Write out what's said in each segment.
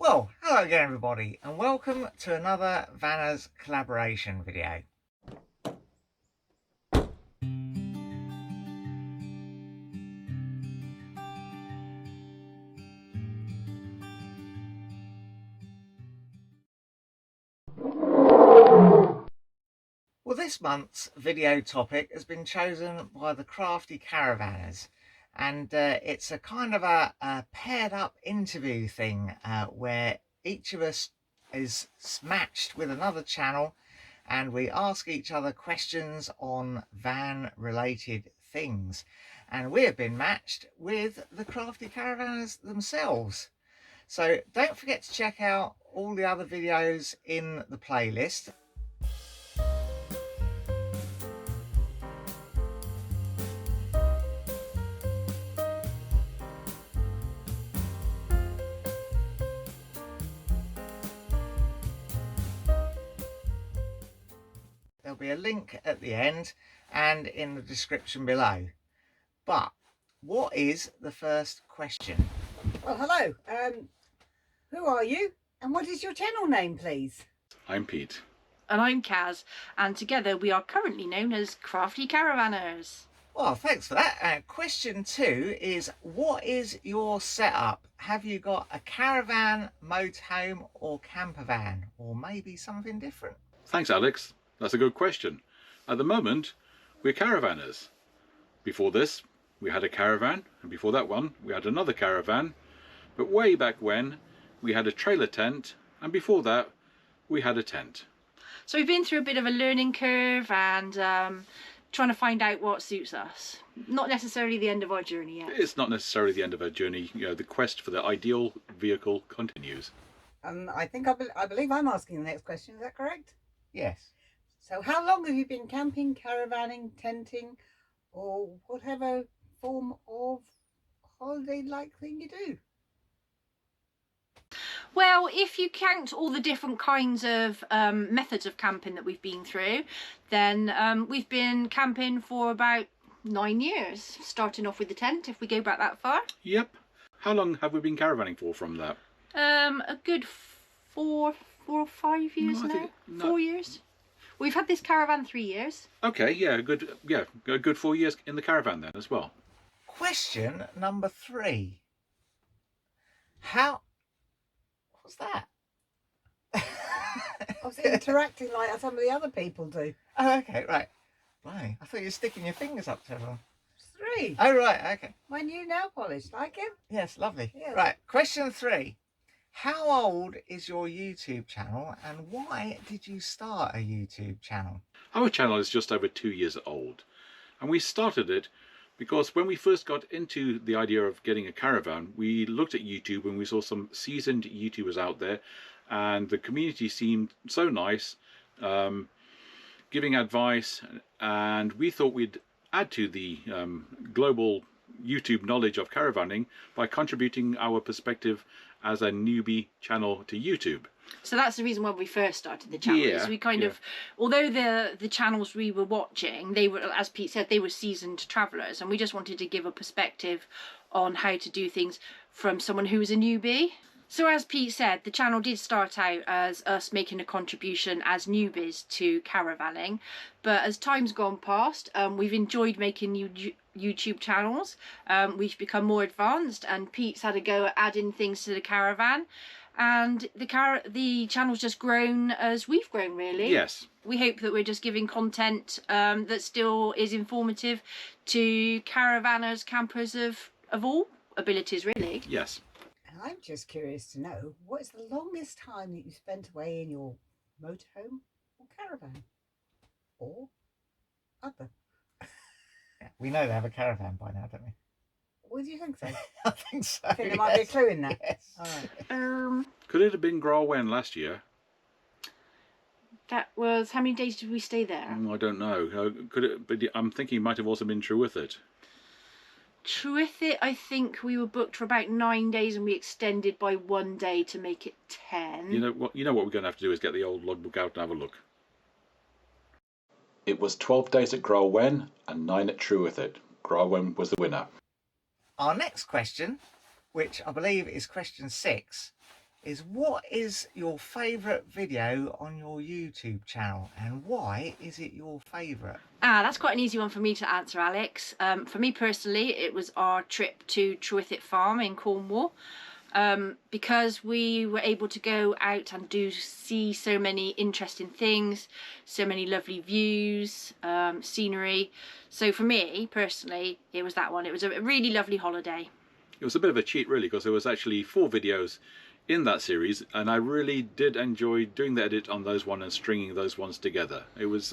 Well, hello again everybody and welcome to another Vanners collaboration video. Well, this month's video topic has been chosen by the Crafty Caravvanners, and it's a kind of a paired up interview thing where each of us is matched with another channel and we ask each other questions on van related things, and we have been matched with the Crafty Caravvanners themselves. So don't forget to check out all the other videos in the playlist. There'll be a link at the end and in the description below. But what is the first question? Well, hello. Who are you and what is your channel name, please? I'm Pete. And I'm Kaz, and together we are currently known as Crafty Caravvanners. Well, thanks for that. Question 2 is, what is your setup? Have you got a caravan, motorhome or camper van, or maybe something different? Thanks, Alex. That's a good question. At the moment, we're caravanners. Before this, we had a caravan, and before that one, we had another caravan. But way back when, we had a trailer tent, and before that, we had a tent. So we've been through a bit of a learning curve and trying to find out what suits us. Not necessarily the end of our journey yet. It's not necessarily the end of our journey. You know, the quest for the ideal vehicle continues. I believe I'm asking the next question. Is that correct? Yes. So how long have you been camping, caravanning, tenting, or whatever form of holiday-like thing you do? Well, if you count all the different kinds of methods of camping that we've been through, then we've been camping for about 9 years, starting off with the tent, if we go back that far. Yep. How long have we been caravanning for from that? A good four or 5 years now. 4 years. We've had this caravan 3 years. Okay, yeah, a good 4 years in the caravan then as well. Question number 3. What's that? I was interacting like some of the other people do. Oh, okay, right. Right. I thought you were sticking your fingers up to everyone. 3. Oh, right, okay. My new nail polish. Like it? Yes, lovely. Yes. Right, question 3. How old is your YouTube channel and why did you start a YouTube channel? Our channel is just over 2 years old, and we started it because when we first got into the idea of getting a caravan, we looked at YouTube and we saw some seasoned YouTubers out there, and the community seemed so nice, giving advice, and we thought we'd add to the global YouTube knowledge of caravanning by contributing our perspective as a newbie channel to YouTube. So that's the reason why we first started the channel. Yeah, is we kind of, although the channels we were watching, they were, as Pete said, they were seasoned travellers, and we just wanted to give a perspective on how to do things from someone who was a newbie. So as Pete said, the channel did start out as us making a contribution as newbies to caravanning, but as time's gone past, we've enjoyed making YouTube channels. We've become more advanced, and Pete's had a go at adding things to the caravan, and the channel's just grown as we've grown, really. Yes. We hope that we're just giving content that still is informative to caravanners, campers of all abilities, really. Yes. And I'm just curious to know, what is the longest time that you spent away in your motorhome or caravan? Or other? Yeah, we know they have a caravan by now, don't we? What do you think so? I think so. I think there might be a clue in that. Yes. All right. Could it have been Grawwen last year? That was, how many days did we stay there? I don't know. Could it? But I'm thinking it might have also been true with it. With it, I think we were booked for about 9 days, and we extended by 1 day to make it 10. You know what we're going to have to do is get the old logbook out and have a look. It was 12 days at Grawwen and 9 at Trueworth. Grawwen was the winner. Our next question, which I believe is question 6, is what is your favourite video on your YouTube channel and why is it your favourite? That's quite an easy one for me to answer, Alex. For me personally, it was our trip to Trwythyt Farm in Cornwall. Because we were able to go out and see so many interesting things, so many lovely views, scenery. So for me personally, it was that one. It was a really lovely holiday. It was a bit of a cheat really, because there was actually 4 videos in that series, and I really did enjoy doing the edit on those ones and stringing those ones together. It was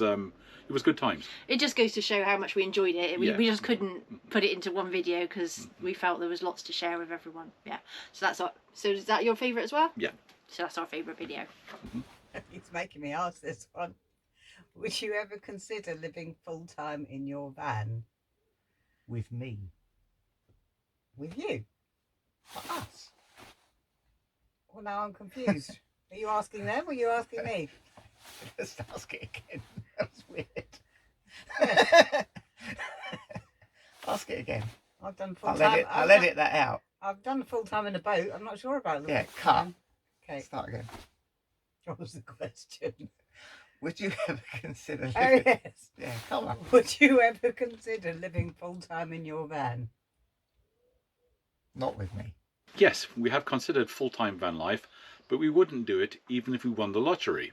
good times. It just goes to show how much we enjoyed it. We just couldn't put it into one video because we felt there was lots to share with everyone. Yeah. So is that your favourite as well? Yeah. So that's our favourite video. It's making me ask this one. Would you ever consider living full-time in your van? With me. With you? For us. Well, now I'm confused. Are you asking them or are you asking me? Let's ask it again. That was weird. Ask it again. I've done full-time. I'll edit that out. I've done full-time in a boat. I'm not sure about that. Yeah, cut. Okay. Start again. What was the question? Would you ever consider living... Oh, yes. Yeah, come on. Would you ever consider living full-time in your van? Not with me. Yes, we have considered full-time van life, but we wouldn't do it even if we won the lottery.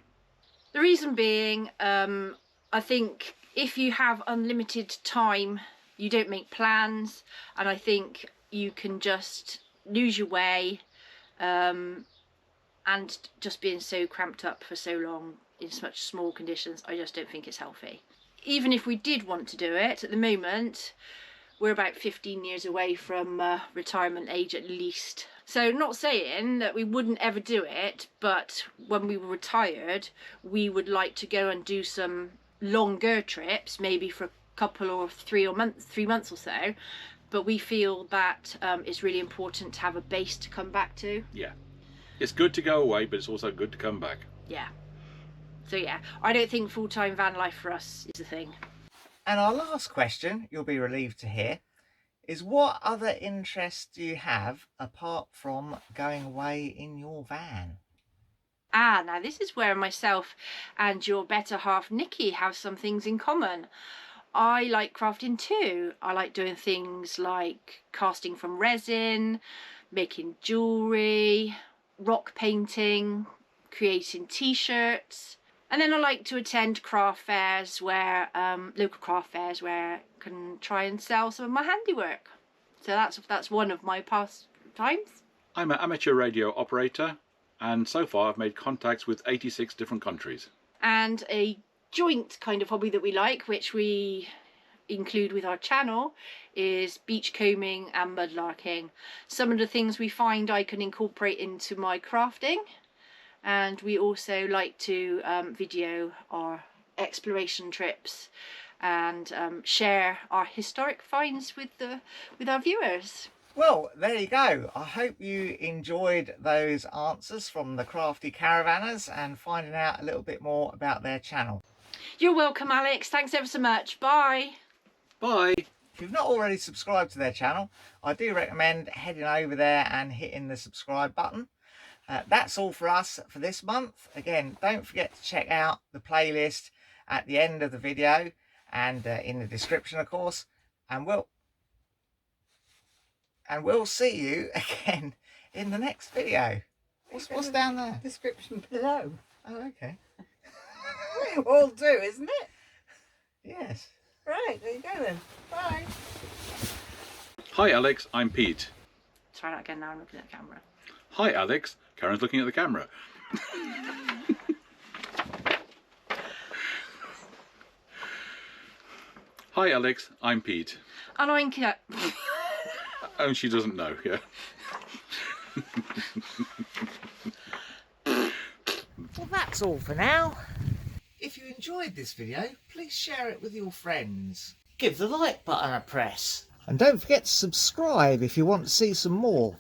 The reason being, I think if you have unlimited time, you don't make plans, and I think you can just lose your way, and just being so cramped up for so long in such small conditions, I just don't think it's healthy. Even if we did want to do it, at the moment, we're about 15 years away from retirement age at least. So not saying that we wouldn't ever do it, but when we were retired, we would like to go and do some longer trips, maybe for a couple or 3 months or so. But we feel that it's really important to have a base to come back to. Yeah. It's good to go away, but it's also good to come back. Yeah. So yeah, I don't think full-time van life for us is a thing. And our last question, you'll be relieved to hear, is what other interests do you have apart from going away in your van? Now this is where myself and your better half Nikki have some things in common. I like crafting too. I like doing things like casting from resin, making jewellery, rock painting, creating t-shirts. And then I like to attend craft fairs where, local craft fairs where I can try and sell some of my handiwork. So that's one of my pastimes. I'm an amateur radio operator, and so far I've made contacts with 86 different countries. And a joint kind of hobby that we like, which we include with our channel, is beachcombing and mudlarking. Some of the things we find I can incorporate into my crafting. And we also like to video our exploration trips and share our historic finds with our viewers. Well, there you go. I hope you enjoyed those answers from the Crafty Caravvanners and finding out a little bit more about their channel. You're welcome, Alex. Thanks ever so much. Bye. Bye. If you've not already subscribed to their channel, I do recommend heading over there and hitting the subscribe button. That's all for us for this month. Again, don't forget to check out the playlist at the end of the video and in the description, of course. And we'll see you again in the next video. What's down there? Description below. Oh, okay. We all do, isn't it? Yes. Right, there you go then. Bye. Hi Alex, I'm Pete. Try that again now, I'm looking at the camera. Hi Alex, Karen's looking at the camera. Hi Alex, I'm Pete. And I'm Kat. Oh, she doesn't know, yeah. Well, that's all for now. If you enjoyed this video, please share it with your friends. Give the like button a press. And don't forget to subscribe if you want to see some more.